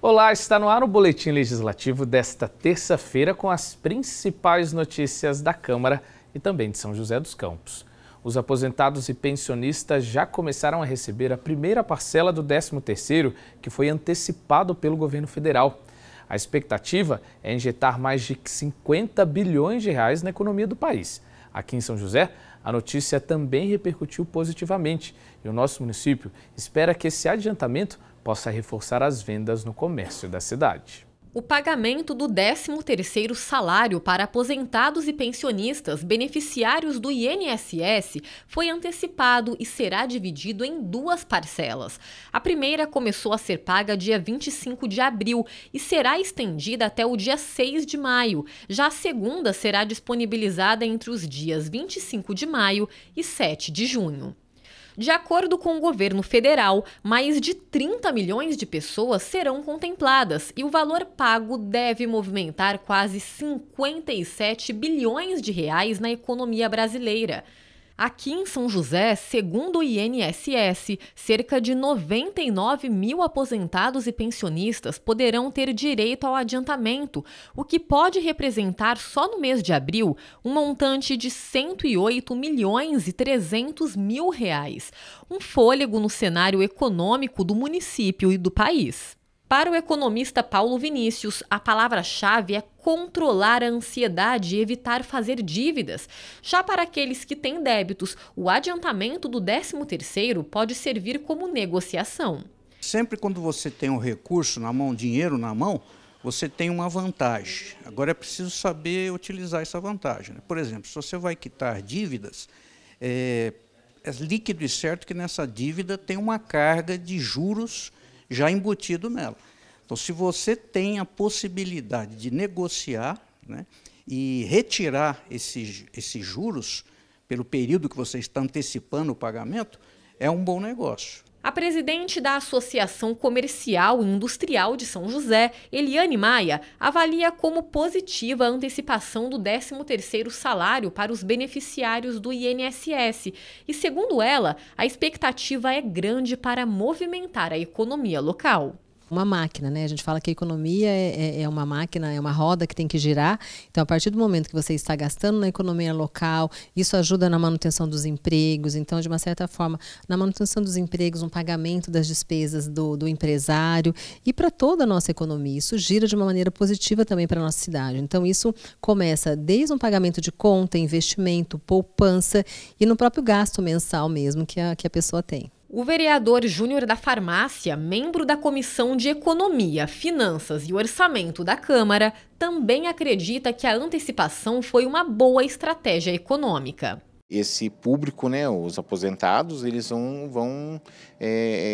Olá, está no ar o Boletim Legislativo desta terça-feira com as principais notícias da Câmara e também de São José dos Campos. Os aposentados e pensionistas já começaram a receber a primeira parcela do 13º, que foi antecipado pelo governo federal. A expectativa é injetar mais de 50 bilhões de reais na economia do país. Aqui em São José, a notícia também repercutiu positivamente e o nosso município espera que esse adiantamento possa reforçar as vendas no comércio da cidade. O pagamento do 13º salário para aposentados e pensionistas beneficiários do INSS foi antecipado e será dividido em duas parcelas. A primeira começou a ser paga dia 25 de abril e será estendida até o dia 6 de maio. Já a segunda será disponibilizada entre os dias 25 de maio e 7 de junho. De acordo com o governo federal, mais de 30 milhões de pessoas serão contempladas e o valor pago deve movimentar quase 57 bilhões de reais na economia brasileira. Aqui em São José, segundo o INSS, cerca de 99 mil aposentados e pensionistas poderão ter direito ao adiantamento, o que pode representar só no mês de abril um montante de 108 milhões e 300 mil reais, um fôlego no cenário econômico do município e do país. Para o economista Paulo Vinícius, a palavra-chave é controlar a ansiedade e evitar fazer dívidas. Já para aqueles que têm débitos, o adiantamento do 13º pode servir como negociação. Sempre quando você tem um recurso na mão, dinheiro na mão, você tem uma vantagem. Agora é preciso saber utilizar essa vantagem. Por exemplo, se você vai quitar dívidas, é líquido e certo que nessa dívida tem uma carga de juros já embutido nela. Então, se você tem a possibilidade de negociar, né, e retirar esses juros pelo período que você está antecipando o pagamento, é um bom negócio. A presidente da Associação Comercial e Industrial de São José, Eliane Maia, avalia como positiva a antecipação do 13º salário para os beneficiários do INSS. E, segundo ela, a expectativa é grande para movimentar a economia local. Uma máquina, né? A gente fala que a economia é uma máquina, é uma roda que tem que girar. Então, a partir do momento que você está gastando na economia local, isso ajuda na manutenção dos empregos. Então, de uma certa forma, na manutenção dos empregos, um pagamento das despesas do empresário e para toda a nossa economia. Isso gira de uma maneira positiva também para a nossa cidade. Então, isso começa desde um pagamento de conta, investimento, poupança e no próprio gasto mensal mesmo que a pessoa tem. O vereador Júnior da Farmácia, membro da Comissão de Economia, Finanças e Orçamento da Câmara, também acredita que a antecipação foi uma boa estratégia econômica. Esse público, né, os aposentados, eles vão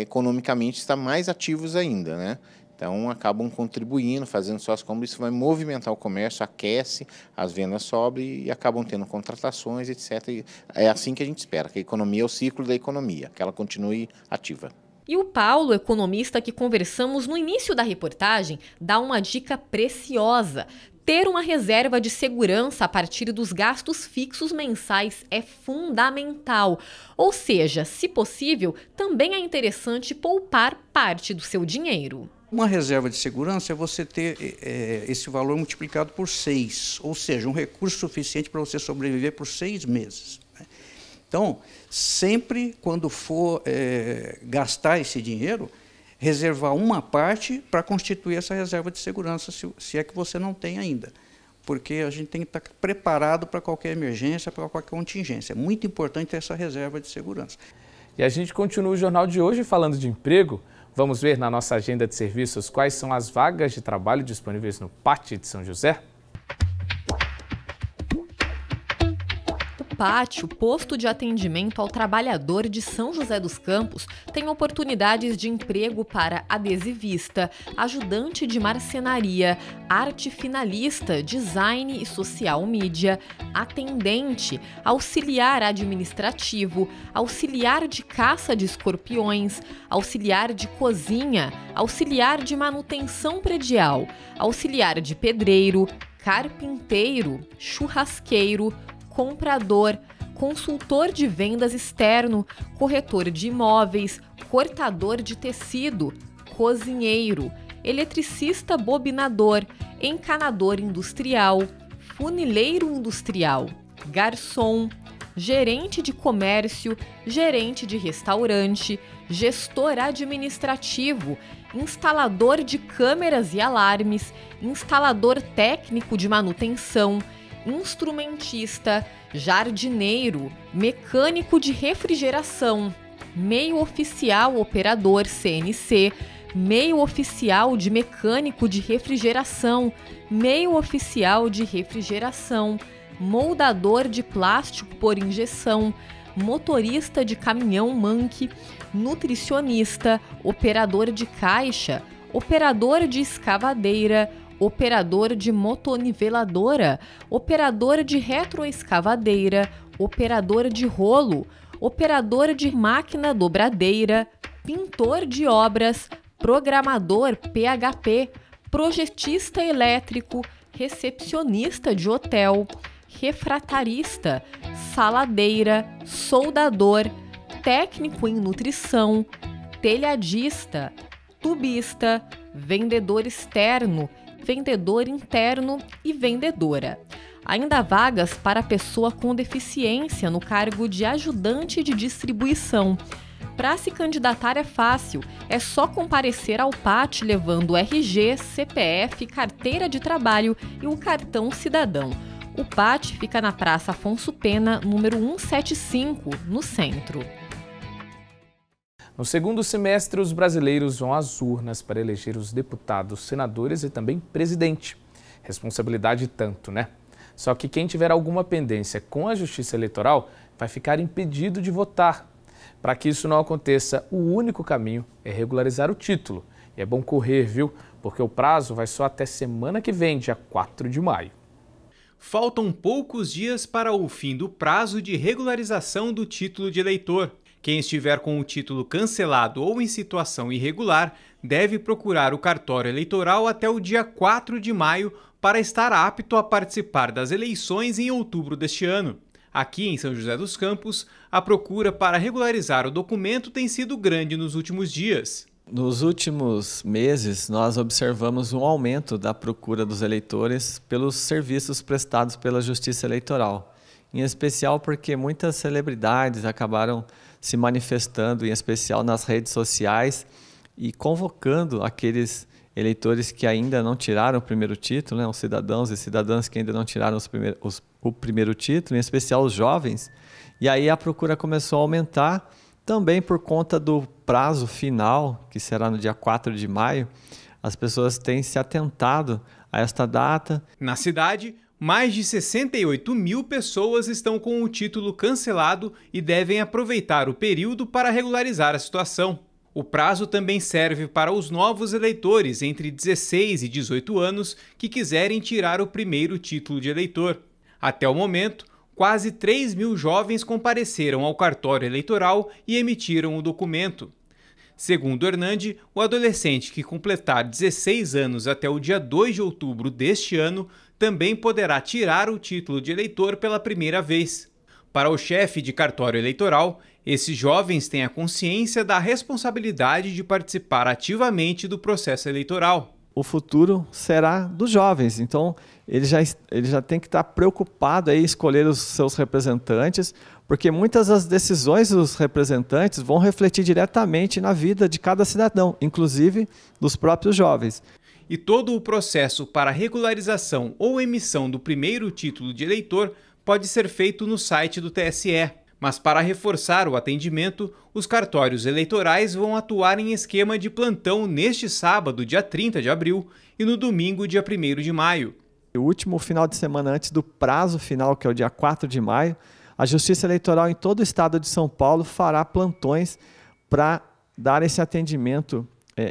economicamente estar mais ativos ainda, né? Então, acabam contribuindo, fazendo suas compras, isso vai movimentar o comércio, aquece, as vendas sobem e acabam tendo contratações, etc. E é assim que a gente espera, que a economia é o ciclo da economia, que ela continue ativa. E o Paulo, economista que conversamos no início da reportagem, dá uma dica preciosa. Ter uma reserva de segurança a partir dos gastos fixos mensais é fundamental. Ou seja, se possível, também é interessante poupar parte do seu dinheiro. Uma reserva de segurança é você ter esse valor multiplicado por 6, ou seja, um recurso suficiente para você sobreviver por 6 meses. Né? Então, sempre quando for gastar esse dinheiro, reservar uma parte para constituir essa reserva de segurança, se é que você não tem ainda. Porque a gente tem que estar preparado para qualquer emergência, para qualquer contingência. É muito importante ter essa reserva de segurança. E a gente continua o jornal de hoje falando de emprego. Vamos ver na nossa agenda de serviços quais são as vagas de trabalho disponíveis no PAT de São José? PAT, o Posto de Atendimento ao Trabalhador de São José dos Campos, tem oportunidades de emprego para adesivista, ajudante de marcenaria, arte finalista, design e social media, atendente, auxiliar administrativo, auxiliar de caça de escorpiões, auxiliar de cozinha, auxiliar de manutenção predial, auxiliar de pedreiro, carpinteiro, churrasqueiro, comprador, consultor de vendas externo, corretor de imóveis, cortador de tecido, cozinheiro, eletricista bobinador, encanador industrial, funileiro industrial, garçom, gerente de comércio, gerente de restaurante, gestor administrativo, instalador de câmeras e alarmes, instalador técnico de manutenção, instrumentista, jardineiro, mecânico de refrigeração, meio oficial operador CNC, meio oficial de mecânico de refrigeração, meio oficial de refrigeração, moldador de plástico por injeção, motorista de caminhão manque, nutricionista, operador de caixa, operador de escavadeira, operador de motoniveladora, operador de retroescavadeira, operador de rolo, operador de máquina dobradeira, pintor de obras, programador PHP, projetista elétrico, recepcionista de hotel, refratarista, saladeira, soldador, técnico em nutrição, telhadista, tubista, vendedor externo, vendedor interno e vendedora. Ainda há vagas para pessoa com deficiência no cargo de ajudante de distribuição. Para se candidatar é fácil, é só comparecer ao PAT levando RG, CPF, carteira de trabalho e o cartão cidadão. O PAT fica na Praça Afonso Pena, número 175, no centro. No segundo semestre, os brasileiros vão às urnas para eleger os deputados, senadores e também presidente. Responsabilidade tanto, né? Só que quem tiver alguma pendência com a Justiça Eleitoral vai ficar impedido de votar. Para que isso não aconteça, o único caminho é regularizar o título. E é bom correr, viu? Porque o prazo vai só até semana que vem, dia 4 de maio. Faltam poucos dias para o fim do prazo de regularização do título de eleitor. Quem estiver com o título cancelado ou em situação irregular deve procurar o cartório eleitoral até o dia 4 de maio para estar apto a participar das eleições em outubro deste ano. Aqui em São José dos Campos, a procura para regularizar o documento tem sido grande nos últimos dias. Nos últimos meses, nós observamos um aumento da procura dos eleitores pelos serviços prestados pela Justiça Eleitoral, em especial porque muitas celebridades acabaram se manifestando, em especial nas redes sociais, e convocando aqueles eleitores que ainda não tiraram o primeiro título, né, os cidadãos e cidadãs que ainda não tiraram o primeiro título, em especial os jovens, e aí a procura começou a aumentar, também por conta do prazo final, que será no dia 4 de maio, as pessoas têm se atentado a esta data. Na cidade, mais de 68 mil pessoas estão com o título cancelado e devem aproveitar o período para regularizar a situação. O prazo também serve para os novos eleitores entre 16 e 18 anos que quiserem tirar o primeiro título de eleitor. Até o momento, quase 3 mil jovens compareceram ao cartório eleitoral e emitiram o documento. Segundo Hernande, o adolescente que completar 16 anos até o dia 2 de outubro deste ano também poderá tirar o título de eleitor pela primeira vez. Para o chefe de cartório eleitoral, esses jovens têm a consciência da responsabilidade de participar ativamente do processo eleitoral. O futuro será dos jovens, então ele já tem que estar preocupado em escolher os seus representantes, porque muitas das decisões dos representantes vão refletir diretamente na vida de cada cidadão, inclusive dos próprios jovens. E todo o processo para regularização ou emissão do primeiro título de eleitor pode ser feito no site do TSE. Mas para reforçar o atendimento, os cartórios eleitorais vão atuar em esquema de plantão neste sábado, dia 30 de abril, e no domingo, dia 1º de maio. O último final de semana antes do prazo final, que é o dia 4 de maio, a Justiça Eleitoral em todo o estado de São Paulo fará plantões para dar esse atendimento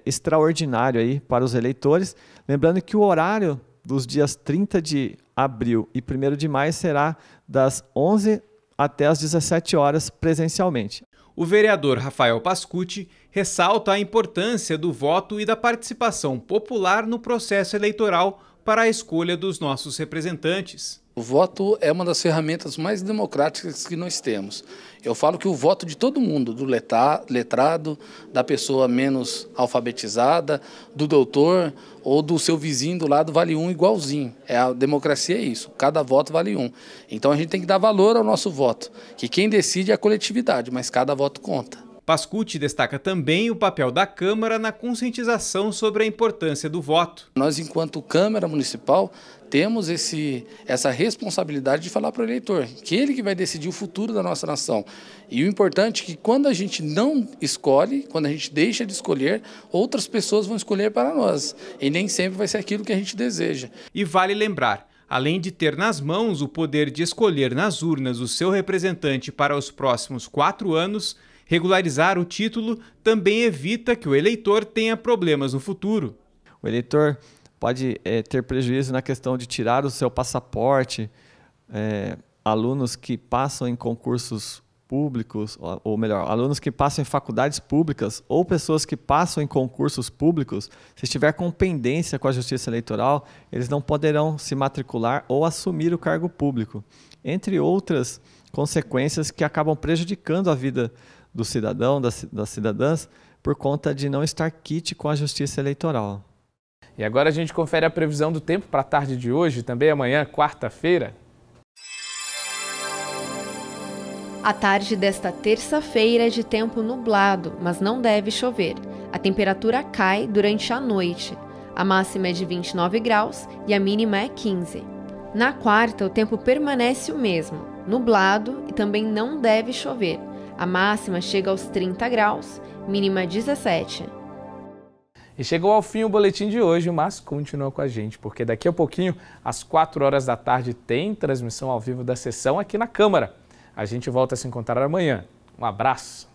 extraordinário aí para os eleitores. Lembrando que o horário dos dias 30 de abril e 1º de maio será das 11 até às 17 horas presencialmente. O vereador Rafael Pascucci ressalta a importância do voto e da participação popular no processo eleitoral para a escolha dos nossos representantes. O voto é uma das ferramentas mais democráticas que nós temos. Eu falo que o voto de todo mundo, do letrado, da pessoa menos alfabetizada, do doutor ou do seu vizinho do lado vale um igualzinho. A democracia é isso, cada voto vale um. Então a gente tem que dar valor ao nosso voto, que quem decide é a coletividade, mas cada voto conta. Pascucci destaca também o papel da Câmara na conscientização sobre a importância do voto. Nós, enquanto Câmara Municipal, temos essa responsabilidade de falar para o eleitor, que ele que vai decidir o futuro da nossa nação. E o importante é que quando a gente não escolhe, quando a gente deixa de escolher, outras pessoas vão escolher para nós. E nem sempre vai ser aquilo que a gente deseja. E vale lembrar, além de ter nas mãos o poder de escolher nas urnas o seu representante para os próximos 4 anos, regularizar o título também evita que o eleitor tenha problemas no futuro. O eleitor pode ter prejuízo na questão de tirar o seu passaporte, alunos que passam em concursos públicos, ou melhor, alunos que passam em faculdades públicas ou pessoas que passam em concursos públicos, se estiver com pendência com a Justiça Eleitoral, eles não poderão se matricular ou assumir o cargo público, entre outras consequências que acabam prejudicando a vida do cidadão, das cidadãs, por conta de não estar quite com a Justiça Eleitoral. E agora a gente confere a previsão do tempo para a tarde de hoje, também amanhã, quarta-feira. A tarde desta terça-feira é de tempo nublado, mas não deve chover. A temperatura cai durante a noite. A máxima é de 29 graus e a mínima é 15. Na quarta, o tempo permanece o mesmo, nublado e também não deve chover. A máxima chega aos 30 graus, mínima 17. E chegou ao fim o boletim de hoje, mas continua com a gente, porque daqui a pouquinho, às 4 horas da tarde, tem transmissão ao vivo da sessão aqui na Câmara. A gente volta a se encontrar amanhã. Um abraço!